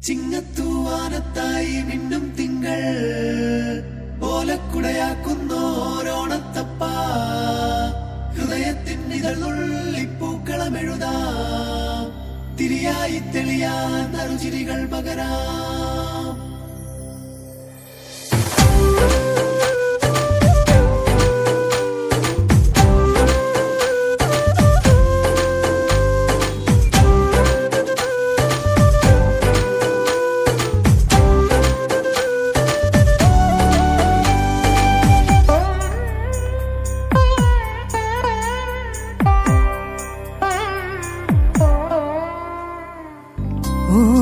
ചിങ്ങത്തൂവാനത്തായി മിന്നും തിങ്കൾ ഓലക്കുടയാക്കുന്നോരോണത്തപ്പ ഹൃദയത്തിന്നിതളുള്ളിപ്പൂക്കളമെഴുതാം തിരിയായി തെളിയാൻ നറുചിരികൾ പകരാം.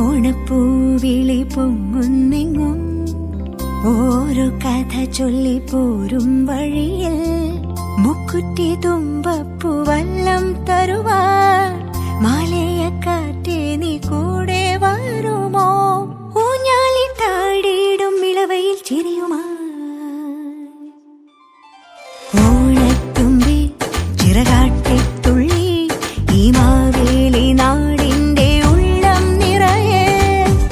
ഓണപ്പൂവിളി പൊങ്ങുന്നെങ്ങും ഓരോ കഥ ചൊല്ലി പോരും വഴിയിൽ മുക്കുറ്റി തുമ്പപ്പൂവല്ലം തരുവാൻ മാലയക്കാറ്റേ നീ കൂടെ വരുമോ? ഊഞ്ഞാലിട്ടാടിയിടും ഇളവയിൽ ചിരിയുമാ ഓണത്തുമ്പി ചിറകാട്ടിത്തുള്ളി ഈ മാവേലി നാടിന്റെ ഉള്ളം നിറയെ.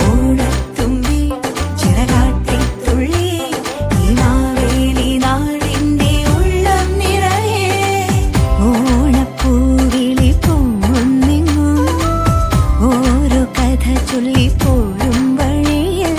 ഓണത്തുമ്പി ചിറകാട്ടിത്തുള്ളി ഈ മാവേലി നാടിന്റെ ഉള്ളം നിറയെ. ഓണപ്പൂവിളി പൊങ്ങുന്നെങ്ങും ഓരോ കഥ ചൊല്ലി പോരും വഴിയിൽ.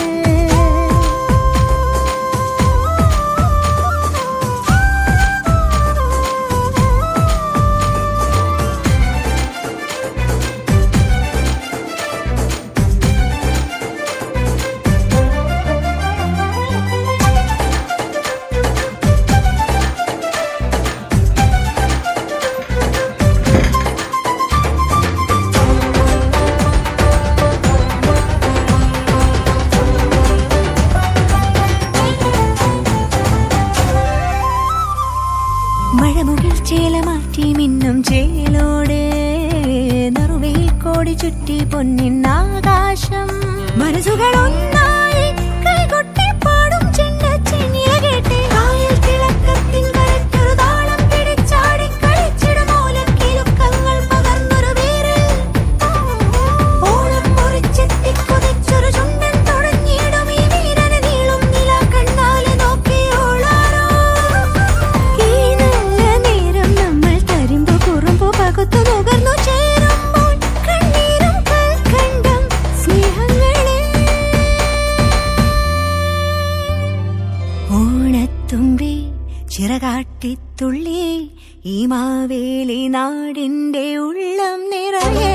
മഴമുകിൽ ചേല മാറ്റി മിന്നും ചേലോടെ നറുവയിൽ കോടി ചുറ്റി പൊന്നിന്നാകാശം. മനസ്സുകൾ ഒന്നായി കൈകൊട്ടി പാടും ചെണ്ടച്ചെന്നില കേട്ട് കായൽ തിളക്കത്തിൻ കരയ്ക്കൊരു താളം പിടിച്ചാടി കളിച്ചിടും ഓലക്കിലുക്കങ്ങൾ പകർന്നൊരു വീരൽ. ഓളം മുറിച്ചെത്തി കൊതിച്ചൊരു ചുണ്ടൻ തുടങ്ങിയിടും ഈ വീരന് നീളും നില കണ്ണാലെ നോക്കിയോളാരോ. ഈ നല്ല നേരം നമ്മൾ തരുമ്പോ കുറുമ്പോ പകുത്തു നുകർന്നു ചേരുമ്പോൾ കണ്ണീരും കൽക്കണ്ടം സ്നേഹങ്ങളെ. ഓണത്തുമ്പി ചിറകാട്ടിത്തുള്ളി ഈ മാവേലി നാടിന്റെ ഉള്ളം നിറയെ.